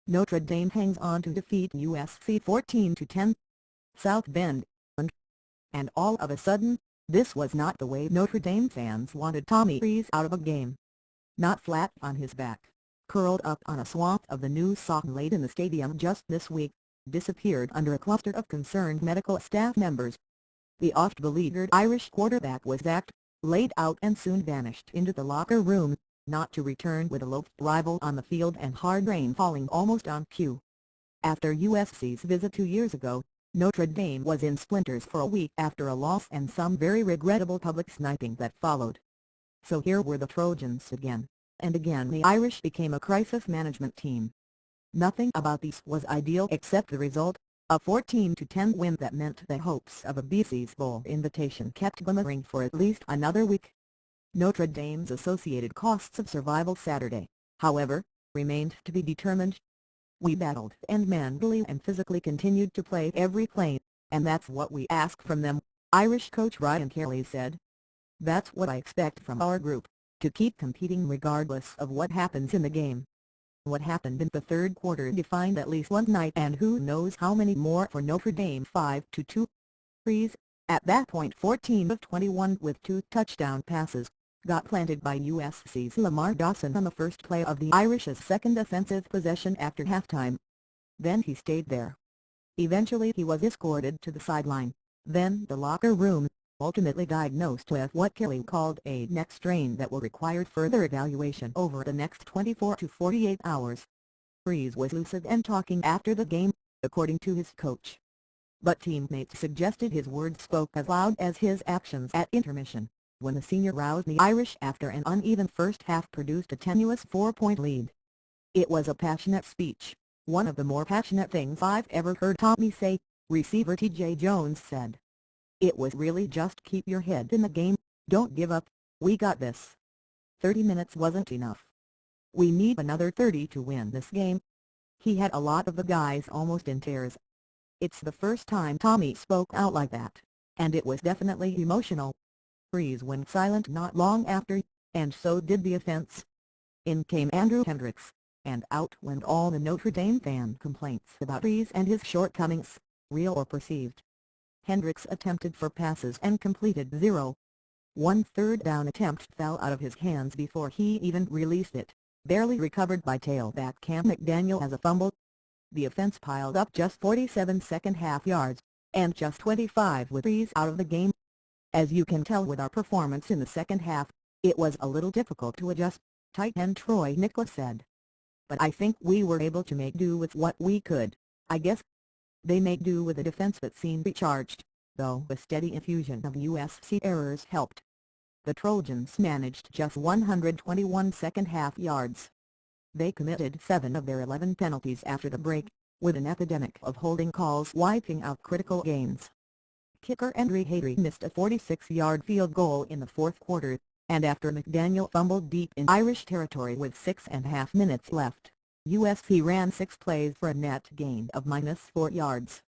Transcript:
Notre Dame hangs on to defeat USC 14-10. South Bend. And all of a sudden, this was not the way Notre Dame fans wanted Tommy Rees out of a game. Not flat on his back, curled up on a swath of the new sock laid in the stadium just this week, disappeared under a cluster of concerned medical staff members. The oft-beleaguered Irish quarterback was sacked, laid out and soon vanished into the locker room, not to return with a loathed rival on the field and hard rain falling almost on cue. After USC's visit 2 years ago, Notre Dame was in splinters for a week after a loss and some very regrettable public sniping that followed. So here were the Trojans again, and again the Irish became a crisis management team. Nothing about this was ideal except the result, a 14-10 win that meant the hopes of a BC's Bowl invitation kept glimmering for at least another week. Notre Dame's associated costs of survival Saturday, however, remained to be determined. "We battled and mentally and physically continued to play every play, and that's what we ask from them," Irish coach Ryan Kelly said. "That's what I expect from our group, to keep competing regardless of what happens in the game." What happened in the third quarter defined at least one night and who knows how many more for Notre Dame. 5-2. Rees, at that point 14 of 21 with 2 touchdown passes, got planted by USC's Lamar Dawson on the first play of the Irish's second offensive possession after halftime. Then he stayed there. Eventually he was escorted to the sideline, then the locker room, ultimately diagnosed with what Kelly called a neck strain that will require further evaluation over the next 24 to 48 hours. Rees was lucid and talking after the game, according to his coach. But teammates suggested his words spoke as loud as his actions at intermission, when the senior roused the Irish after an uneven first half produced a tenuous 4-point lead. "It was a passionate speech, one of the more passionate things I've ever heard Tommy say," receiver TJ Jones said. "It was really just keep your head in the game, don't give up, we got this. 30 minutes wasn't enough. We need another 30 to win this game." He had a lot of the guys almost in tears. It's the first time Tommy spoke out like that, and it was definitely emotional. Rees went silent not long after, and so did the offense. In came Andrew Hendricks, and out went all the Notre Dame fan complaints about Rees and his shortcomings, real or perceived. Hendricks attempted 4 passes and completed 0. One third down attempt fell out of his hands before he even released it, barely recovered by tailback Cam McDaniel as a fumble. The offense piled up just 47 second-half yards, and just 25 with Rees out of the game. "As you can tell with our performance in the second half, it was a little difficult to adjust," tight end Troy Nicholas said. "But I think we were able to make do with what we could, I guess." They made do with a defense that seemed recharged, though a steady infusion of USC errors helped. The Trojans managed just 121 second-half yards. They committed 7 of their 11 penalties after the break, with an epidemic of holding calls wiping out critical gains. Kicker Andre Hayrie missed a 46-yard field goal in the fourth quarter, and after McDaniel fumbled deep in Irish territory with 6.5 minutes left, USC ran 6 plays for a net gain of -4 yards.